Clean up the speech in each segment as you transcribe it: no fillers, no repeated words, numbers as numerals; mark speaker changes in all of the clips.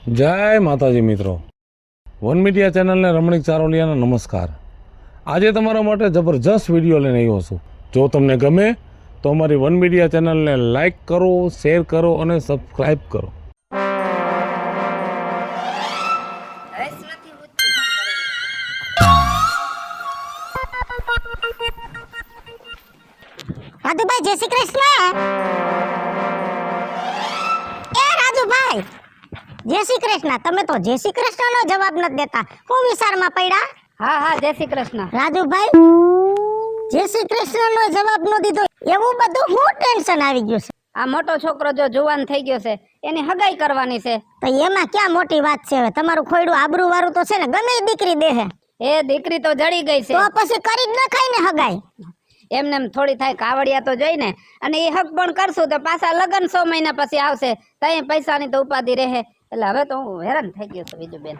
Speaker 1: જય માતાજી મિત્રો, વન મીડિયા ચેનલને રમણીક ચારોલિયાના નમસ્કાર। આજે તમારા માટે જબરજસ્ત વિડીયો લઈને આવ્યો છું। જો તમને ગમે તો અમારી વન મીડિયા ચેનલને લાઈક કરો, શેર કરો અને સબસ્ક્રાઈબ કરો।
Speaker 2: રાજુભાઈ જય શ્રી કૃષ્ણ। એ રાજુભાઈ જય શ્રી કૃષ્ણ। તમે તો જય શ્રી કૃષ્ણનો જવાબ નથી દેતા, હું વિચારમાં પડ્યા?
Speaker 3: હા હા જય શ્રી કૃષ્ણ।
Speaker 2: રાજુભાઈ જય શ્રી કૃષ્ણનો જવાબ ન દીધો, એવું બધું હું ટેન્શન આવી ગયું છે?
Speaker 3: આ મોટો છોકરો જો જુવાન થઈ ગયો છે, એની હગાઈ કરવાની છે।
Speaker 2: તો એમાં ક્યાં મોટી વાત છે? હવે તમારું ખોયડું આબરૂ વાળું તો છે ને, ગમે એ દીકરી દેહે।
Speaker 3: એ દીકરી તો જડી ગઈ છે,
Speaker 2: તો પછી કરી જ ન ખાય ને હગાઈ?
Speaker 3: એમને એમ થોડી થાય, કાવડિયા તો જોઈ ને। અને એ હક પણ કરશું તો પાછા લગન 6 મહિના પછી આવશે, તઈ પૈસાની તો ઉપાધિ રહે। એટલે હવે તો હું હેરાન થઈ ગયો છું બીજું બેન।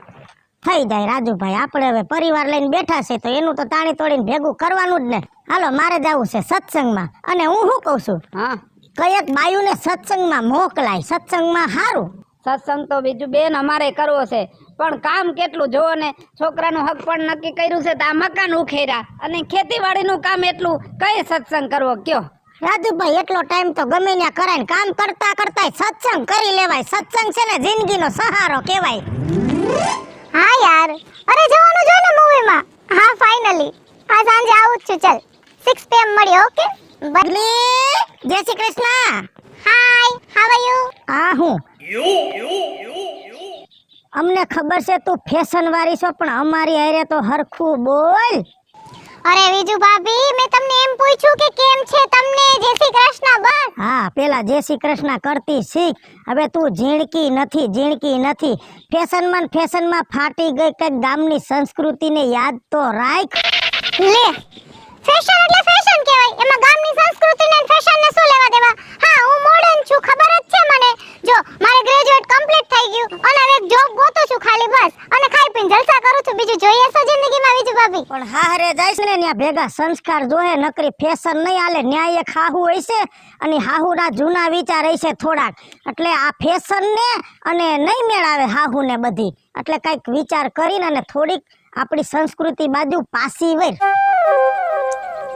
Speaker 2: થઈ જાય રાજુભાઈ, આપણે હવે પરિવાર લઈને બેઠા છે તો એનું તો તાણી તોડીને ભેગું કરવાનું જ ને। હાલો મારે જવું છે સત્સંગમાં, અને હું શું કહું છું,
Speaker 3: હા
Speaker 2: કયક બાયુને સત્સંગમાં મોકલાય, સત્સંગમાં સારું।
Speaker 3: સત્સંગ તો બીજું બેન અમારે કરવો છે, પણ કામ કેટલું જોવો ને। છોકરાનું હક પણ નક્કી કર્યું છે તો આ મકાન ઉખેર્યા, અને ખેતીવાડીનું કામ એટલું, કઈ સત્સંગ કરવો કયો?
Speaker 2: રાજુભાઈ એટલો ટાઈમ તો ગમે ત્યાં કરાય ને, કામ કરતા કરતા સત્સંગ કરી લેવાય। સત્સંગ છે ને જિંદગીનો સહારો કહેવાય।
Speaker 4: હા યાર, અરે જવાનું જો ને મૂવીમાં। હા ફાઇનલી આ સાંજે આવું જ છું, ચાલ 6 PM મળીએ, ઓકે?
Speaker 2: બદલી જય શ્રી કૃષ્ણ।
Speaker 4: હાય, હાવ આર યુ?
Speaker 2: આ હું અમને ખબર છે તું ફેશન વાળી છો, પણ અમારી હારે તો હરખું બોલ।
Speaker 4: અરે વિજુ ભાભી, મેં તમને એમ પૂછ્યું કે કેમ છે તમને? જય શ્રી કૃષ્ણ બસ।
Speaker 2: હા, પેલા જય શ્રી કૃષ્ણ કરતી શીખ। હવે તું ઝીણકી નથી। ફેશનમાં ફાટી ગઈ કઈક ગામની સંસ્કૃતિને યાદ તો રાખ।
Speaker 4: લે, ફેશન એટલે ફેશન કહેવાય, એમાં ગામની સંસ્કૃતિને અને ફેશનને શું લેવા દેવા? હા, હું મોડર્ન છું, ખબર જ છે મને। જો મારે ગ્રેજ્યુએટ કમ્પ્લીટ થઈ ગયું, અને હવે એક જોબ ગોતું છું ખાલી, બસ। અને ખાઈ પીને જલસા કરું છું, બીજું જોઈએ છે જિંદગીમાં વિજુ ભાભી?
Speaker 2: પણ હારે જાય છે ને ત્યાં ભેગા સંસ્કાર જોહે, નકરી ફેશન નહીં હાલે। ન્યાય એક હાહુ હોય છે, અને હાહુના જૂના વિચાર હોય છે થોડાક, એટલે આ ફેશન ને અને નહીં મેળાવે હાહુ ને બધી, એટલે કઈક વિચાર કરીને અને થોડીક આપણી સંસ્કૃતિ બાજુ પાસી વર।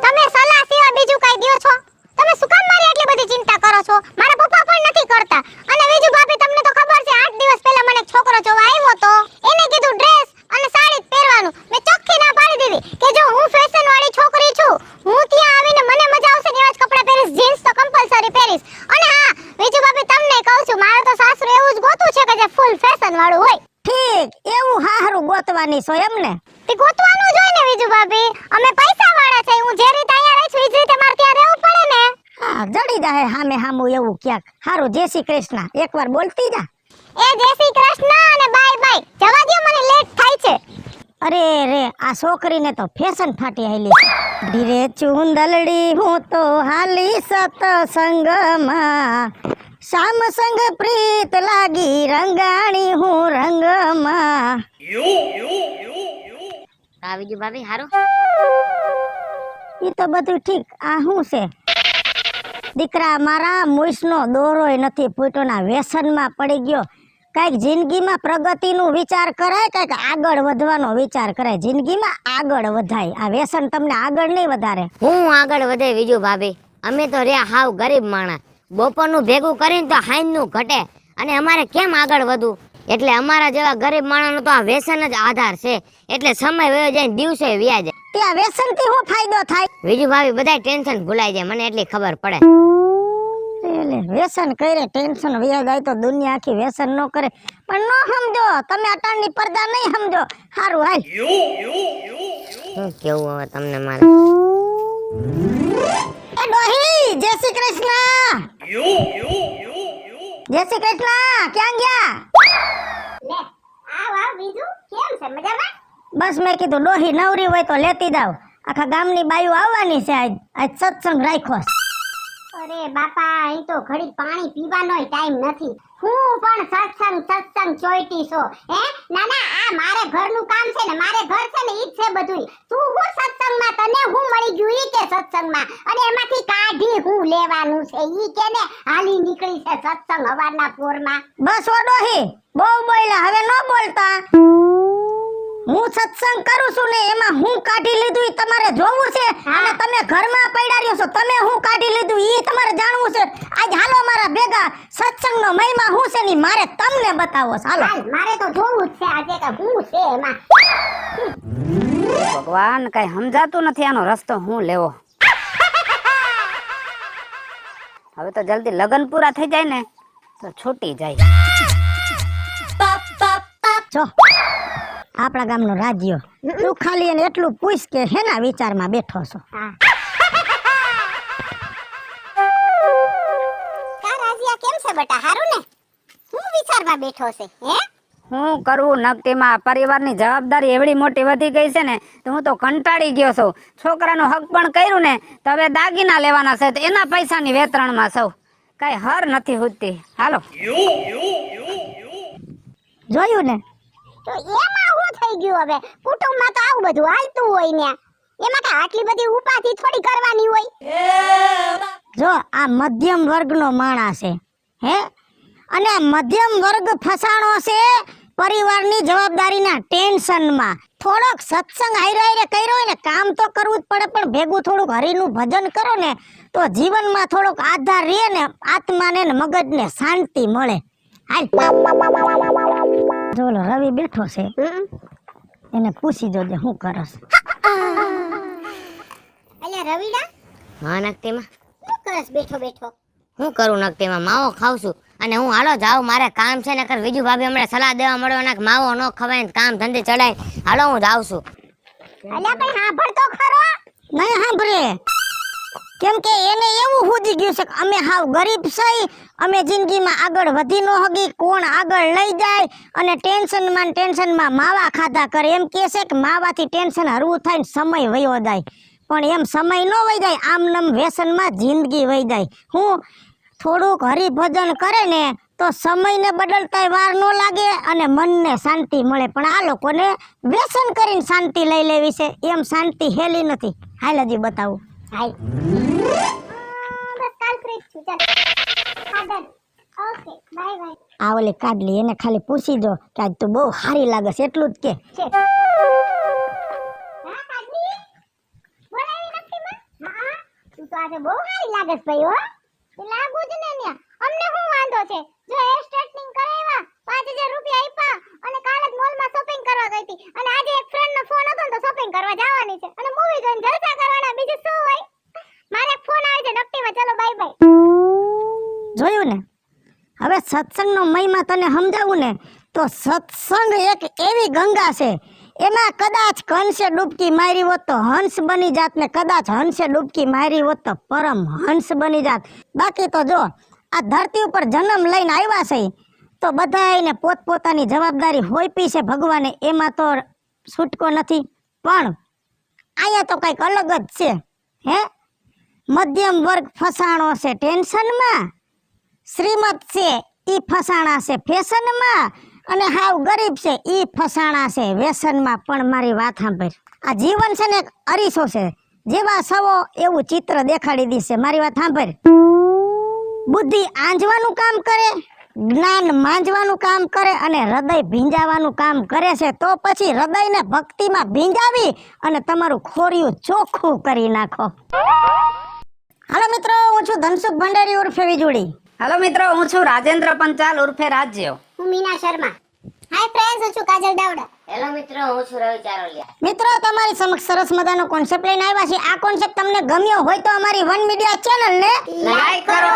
Speaker 4: તમે સલાહ સિવાય બીજું કઈ દ્યો છો? તમે શું કામ મારી આટલી બધી ચિંતા કરો છો? મારા પપ્પા પણ નથી કરતા। અને વિજુ ભાભી, તમને તો ખબર છે 8 દિવસ પહેલા મને એક છોકરો જોવા આવ્યો તો, એને કીધું ડ્રેસ અને સાડી જ પહેરવાનું। મેં ચોખ્ખી ના પાડી દીધી કે જો હું ફેશન વાળી છોકરી છું, હું ત્યાં આવીને મને મજા આવશે ને એવા જ કપડાં પહેરીશ, જીન્સ તો કમ્પલસરી પહેરીશ। અને હા વિજુ ભાભી, તમને કહું છું, મારે તો સાસુ એવું જ ગોતું છે કે જે ફૂલ ફેશન વાળું હોય।
Speaker 2: ઠીક, એવું હારું ગોતવાની છો એમને?
Speaker 4: તે ગોતવાનું જ હોય ને વિજુ ભાભી, અમે પૈસા વાળા છે, હું જે રીતે અહીંયા રહી છું એ જ રીતે મારે ત્યાં રહેવું પડે ને।
Speaker 2: હા, જડી જાહે હામે હામું એવું ક્યાંક। હારું, જય શ્રી કૃષ્ણ એકવાર બોલતી જા।
Speaker 4: એ જય શ્રી કૃષ્ણ અને બાય બાય, જવા દ્યો, મને લેટ થાય છે।
Speaker 2: અરે રે, આ છોકરીને તો ફેશન ફાટી આઈલી। ધીરે ચુંદલડી હું તો હાલી સતસંગમાં, શામ સંગ પ્રીત લાગી રંગાણી હું રંગમાં।
Speaker 3: આ બીજું ભાભી હારો?
Speaker 2: ઈ તો બધું ઠીક, આ શું છે? દીકરા મારા મૂસનો દોરોય નથી ફૂટ્યો, ના વ્યસનમાં પડી ગયો। કઈક જિંદગીમાં પ્રગતિનું વિચાર કરાય, કઈક આગળ વધવાનો વિચાર કરાય, જિંદગીમાં આગળ વધાય। આ વ્યસન તમને આગળ નહીં વધારે।
Speaker 5: હું આગળ વધે વિજુ ભાભી, અમે તો રહ્યા હાવ ગરીબ માણસ, બપોરનું ભેગું કરીને તો હાઈનું ઘટે, અને અમારે કેમ આગળ વધવું? એટલે અમારા જેવા ગરીબ માણસનો તો આ વ્યસન જ આધાર છે, એટલે સમય વયો જાય, દિવસે વ્યા જાય।
Speaker 2: ત્યાં વ્યસનથી શું ફાયદો થાય?
Speaker 5: વિજુ ભાભી, બધાય ટેન્શન ભૂલાઈ જાય, મને એટલી ખબર પડે।
Speaker 2: એટલે વ્યસન કરે ટેન્શન વ્યા જાય તો દુનિયા આખી વ્યસન ન કરે, પણ ન સમજો તમે, અટાણની પડદા નહીં સમજો। હારું હાલ।
Speaker 5: શું કેવું હવે તમને મારે?
Speaker 2: એ ડોહી જય શ્રી કૃષ્ણ। જય શ્રી કૃષ્ણ, ક્યાં ગયા?
Speaker 4: લે, આવ વિજુ, કેમ છે? મજામાં?
Speaker 2: બસ મેં કીધું ડોહી નવરી હોય તો લેતી જાવ, આખા ગામની બાયું આવવાની છે, આજ સત્સંગ રાખ્યો છે।
Speaker 4: અરે બાપા અહીં તો ઘડી પાણી પીવાનોય ટાઈમ નથી. હું પણ સત્સંગ ચોઈટી છો. હે ના ના આ મારે ઘરનું કામ છે ને મારે ઘર છે ને ઈ જ છે બધુંય. તું હું સત્સંગમાં તને હું મળી ગયું ઈ કે સત્સંગમાં અને એમાંથી કાઢી હું લેવાનું છે ઈ કે ને હાલી નીકળી છે સત્સંગ હવારના પોરમાં.
Speaker 2: બસ ઓ ડોહી બહુ બોલ્યા હવે ન બોલતા. હું સત્સંગ કરું છું ને એમાં હું કાઢી લીધું ઈ તમારે જોવું છે અને તમે ઘરમાં પડ્યા રહ્યો છો તમે હું કાઢી લીધું ઈ તમારે જાણવું છે. આજ હાલો મારા ભેગા સત્સંગનો મહિમા હું છે ની મારે તમને બતાવો છે. હાલો
Speaker 4: મારે તો જોવું જ છે આજે કે હું છે એમાં.
Speaker 3: ભગવાન કઈ સમજાતું નથી આનો રસ્તો હું લેવો. હવે તો જલ્દી લગન પૂરા થઈ જાય ને તો છૂટી જાય.
Speaker 2: જો આપણા ગામનો રાજ્યો તું ખાલી એને એટલું પૂછ કે હેના વિચારમાં બેઠો છો.
Speaker 4: કા રાજીયા કેમ છે બેટા હારું ને? હું વિચારમાં બેઠો છે હે?
Speaker 3: હું કરવું નક્કીમાં પરિવારની જવાબદારી એવડી મોટી વધી ગઈ છે ને તો હું તો કંટાળી ગયો છું. છોકરાનો હક પણ કર્યું ને તો હવે દાગીના લેવાના છે તો એના પૈસાની વેતરણમાં સૌ કઈ હર નથી હોતી. હાલો
Speaker 2: જોયું ને
Speaker 4: તો એમાં હું થઈ ગયું હવે? કુટુંબમાં તો આવું બધું હાલતું હોય ને એમાં કે આટલી બધી ઉપાધિ થોડી કરવાની હોય.
Speaker 2: જો આ મધ્યમ વર્ગનો માણસ છે હે અને આ મધ્યમ વર્ગ ફસાણો છે પરિવારની જવાબદારીના ટેન્શનમાં. થોડોક સત્સંગ હારે કર્યો હોય ને કામ તો કરવું જ પડે પણ ભેગું થોડુંક હરિનું ભજન કરો ને તો જીવનમાં થોડોક આધાર રહે ને આત્માને ને મગજને શાંતિ મળે. હાલ જો ઓલો રવિ બેઠો છે એને પૂછી જોજે શું કરસ.
Speaker 4: અલ્યા રવિડા
Speaker 5: હા નક્કીમાં
Speaker 4: શું કરસ બેઠો બેઠો?
Speaker 5: હું કરું નક્કીમાં માવો ખાઉં છું અને હું હાલો જાઉં મારે કામ છે ને વિજુ ભાભી હમણાં સલાહ દેવા મળ્યો કે માવો ન ખવાય ને કામ ધંધે ચડાય. હાલો હું જાઉં છું.
Speaker 4: અલ્યા પણ સાંભળ તો ખરો.
Speaker 2: નહીં સાંભળે કેમ કે એને એવું હુજી ગયું છે કે અમે હાવ ગરીબ છે અમે જિંદગીમાં આગળ વધી ન હગી કોણ આગળ લઈ જાય અને ટેન્શનમાં માવા ખાધા કરે એમ કહે છે કે માવાથી ટેન્શન હરવું થાય ને સમય વયો જાય પણ એમ સમય ન વહી જાય આમ નમ વ્યસનમાં જિંદગી વહી જાય. હું થોડુંક હરિભજન કરે ને તો સમયને બદલતાય વાર ન લાગે અને મનને શાંતિ મળે પણ આ લોકોને વ્યસન કરીને શાંતિ લઈ લેવી છે એમ શાંતિ હેલી નથી. હાલ હજી બતાવું.
Speaker 4: હાય બસ કાલ ફ્રી છું ચાલ આદર ઓકે બાય બાય.
Speaker 2: આ ઓલી કાઢલી એને ખાલી પૂછી જો કે આજ તું બહુ સારી લાગે છે એટલું જ કે.
Speaker 4: હા કાઢી બોલાવી નથી માં. હા તું તો આજે બહુ સારી લાગસ ભાઈ હો. તે લાગુ જ ને ન્યા અમને શું વાંધો છે? જો હેર સ્ટ્રેટનિંગ કરાવ્યા 5000 રૂપિયા આપ્યા અને કાલે જ મોલમાં શોપિંગ કરવા ગઈ હતી અને આજે એક ફ્રેન્ડ નો ફોન હતો તો શોપિંગ કરવા જવાની છે અને મૂવી જોઈને જલસા કરવાના બીજું શું હોય? મારે ફોન આવે છે નક્કીમાં ચલો બાય બાય.
Speaker 2: જોયું ને હવે સત્સંગનો મહિમા તને સમજાવું ને તો સત્સંગ એક એવી ગંગા છે એમાં કદાચ કંસે ડૂબકી મારી હોત તો હંસ બની જાત ને કદાચ હંસે ડૂબકી મારી હોત તો પરમ હંસ બની જાત. બાકી તો જો આ ધરતી ઉપર જન્મ લઈને આવ્યા છે તો બધાયને પોતપોતાની જવાબદારી હોઈપી છે ભગવાને એમાં તો છૂટકો નથી પણ અહીંયા તો કંઈક અલગ જ છે હે. મધ્યમ વર્ગ ફસાણો છે ટેન્શનમાં, શ્રીમત છે ઈ ફસાણા છે ફેશનમાં અને હાવ ગરીબ છે ઈ ફસાણા છે વ્યસનમાં. પણ મારી વાત સાંભળ આ જીવન છે ને એક અરીસો છે જેવા સવો એવું ચિત્ર દેખાડી દીશે. મારી વાત સાંભળ બુદ્ધિ આંજવાનું કામ કરે જ્ઞાન માંજવાનું કામ કરે અને હૃદય ભીંજાવાનું કામ કરે છે તો પછી હૃદયને ભક્તિમાં ભીંજાવી અને તમારું ખોરિયું ચોખ્ખું કરી નાખો. હાલો મિત્રો હું છું ધનસુખ ભંડારી ઉર્ફે વીજળી.
Speaker 3: હાલો મિત્રો હું છું રાજેન્દ્ર પંચાલ ઉર્ફે રાજ્ય.
Speaker 4: હું મીના શર્મા. હાય ફ્રેન્ડ્સ હું છું કાજલ દાવડા.
Speaker 5: હેલો મિત્રો હું છું રવિ ચારોલિયા.
Speaker 2: મિત્રો તમારી સમક્ષ સરસ મજાનો કોન્સેપ્ટ લઈને આવ્યા છે. આ કોન્સેપ્ટ તમને ગમ્યો હોય તો અમારી વન મીડિયા ચેનલને
Speaker 3: લાઈક કરો,